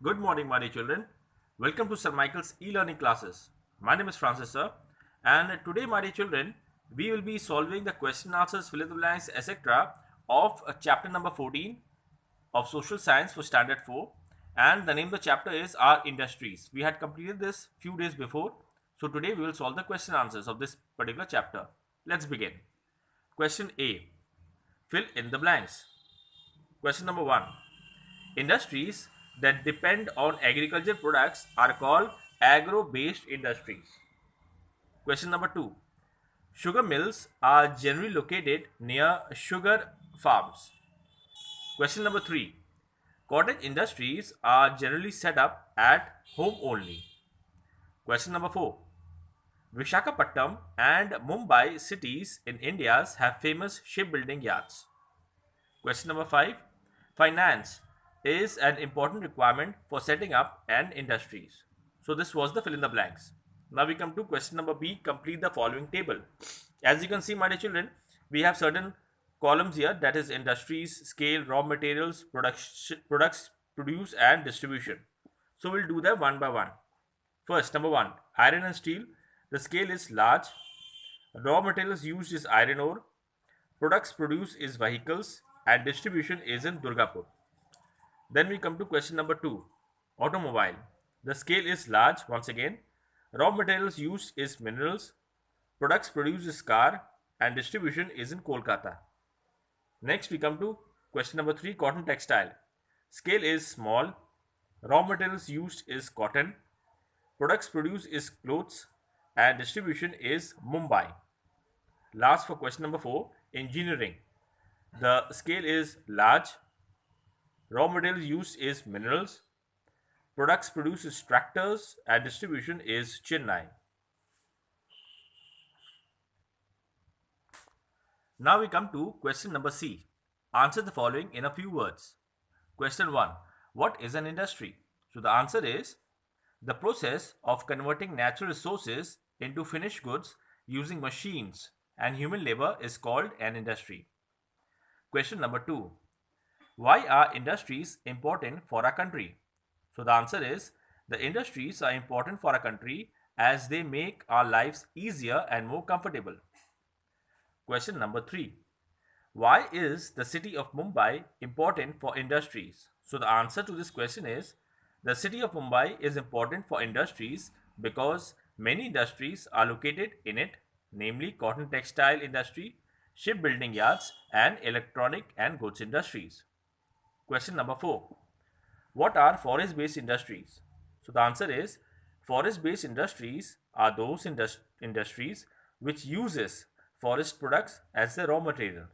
Good morning, my dear children. Welcome to Sir Michael's e-learning classes. My name is Francis, sir. And today, my dear children, we will be solving the question answers, fill in the blanks, etc. of chapter number 14 of social science for standard 4. And the name of the chapter is Our Industries. We had completed this few days before. So today we will solve the question answers of this particular chapter. Let's begin. Question A. Fill in the blanks. Question number 1. Industries that depend on agriculture products are called agro-based industries. Question number 2. Sugar mills are generally located near sugar farms. Question number 3. Cottage industries are generally set up at home only. Question number 4. Visakhapatnam and Mumbai cities in India have famous shipbuilding yards. Question number 5. Finance is an important requirement for setting up an industries. So this was the fill in the blanks. Now we come to question number B. Complete the following table. As you can see, my dear children, we have certain columns here, that is industries, scale, raw materials, products produce and distribution. So we'll do them one by one. First, number 1, iron and steel. The scale is large. Raw materials used is iron ore. Products produced is vehicles and distribution is in Durgapur. Then we come to question number 2, automobile. The scale is large once again. Raw materials used is minerals. Products produced is car and distribution is in Kolkata. Next we come to question number 3, cotton textile. Scale is small. Raw materials used is cotton. Products produced is clothes and distribution is Mumbai. Last for question number 4, engineering. The scale is large. Raw materials used is minerals. Products produced is tractors and distribution is Chennai. Now we come to question number C. Answer the following in a few words. Question 1. What is an industry? So the answer is the process of converting natural resources into finished goods using machines and human labor is called an industry. Question number 2. Why are industries important for our country? So the answer is the industries are important for our country as they make our lives easier and more comfortable. Question number 3. Why is the city of Mumbai important for industries? So the answer to this question is the city of Mumbai is important for industries because many industries are located in it, namely cotton textile industry, shipbuilding yards, and electronic and goods industries. Question number 4. What are forest-based industries? So the answer is forest-based industries are those industries which uses forest products as the raw material.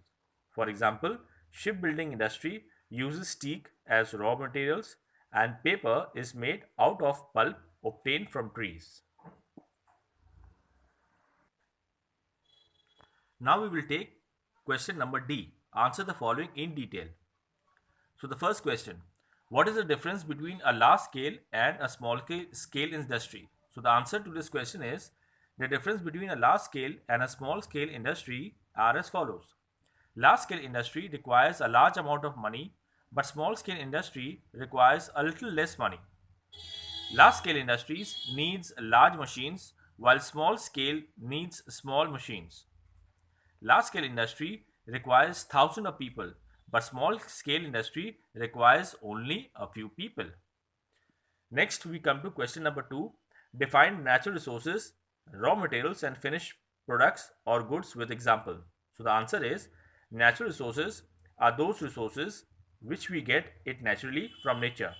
For example, shipbuilding industry uses teak as raw materials and paper is made out of pulp obtained from trees. Now we will take question number D. Answer the following in detail. So the first question, what is the difference between a large scale and a small scale industry? So the answer to this question is the difference between a large scale and a small scale industry are as follows. Large scale industry requires a large amount of money, but small scale industry requires a little less money. Large scale industries needs large machines while small scale needs small machines. Large scale industry requires thousands of people, but small scale industry requires only a few people. Next, we come to question number 2. Define natural resources, raw materials, and finished products or goods with example. So the answer is natural resources are those resources which we get it naturally from nature,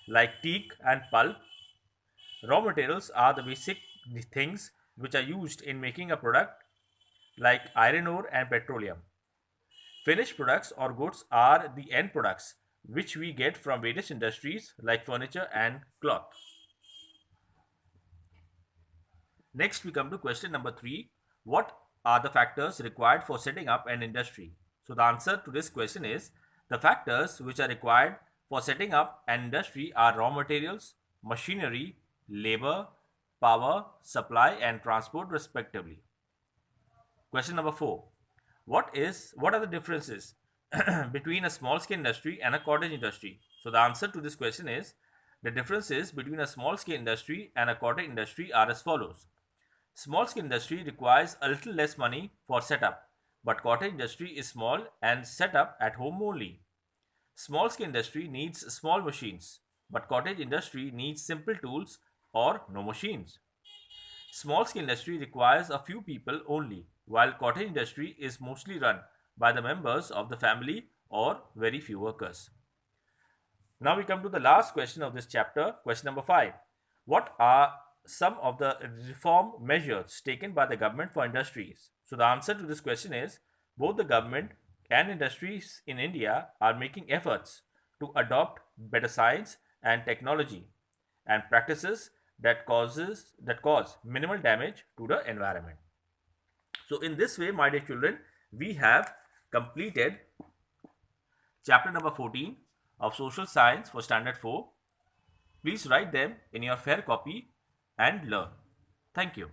like teak and pulp. Raw materials are the basic things which are used in making a product, like iron ore and petroleum. Finished products or goods are the end products which we get from various industries like furniture and cloth. Next, we come to question number 3. What are the factors required for setting up an industry? So the answer to this question is the factors which are required for setting up an industry are raw materials, machinery, labor, power, supply, and transport respectively. Question number 4. What are the differences between a small scale industry and a cottage industry? So the answer to this question is The differences between a small scale industry and a cottage industry are as follows. Small scale industry requires a little less money for setup, but cottage industry is small and set up at home only. Small scale industry needs small machines, but cottage industry needs simple tools or no machines. Small scale industry requires a few people only, while cottage industry is mostly run by the members of the family or very few workers. Now we come to the last question of this chapter, question number 5. What are some of the reform measures taken by the government for industries? So the answer to this question is both the government and industries in India are making efforts to adopt better science and technology and practices that cause minimal damage to the environment. So in this way, my dear children, we have completed chapter number 14 of social science for standard 4. Please write them in your fair copy and learn. Thank you.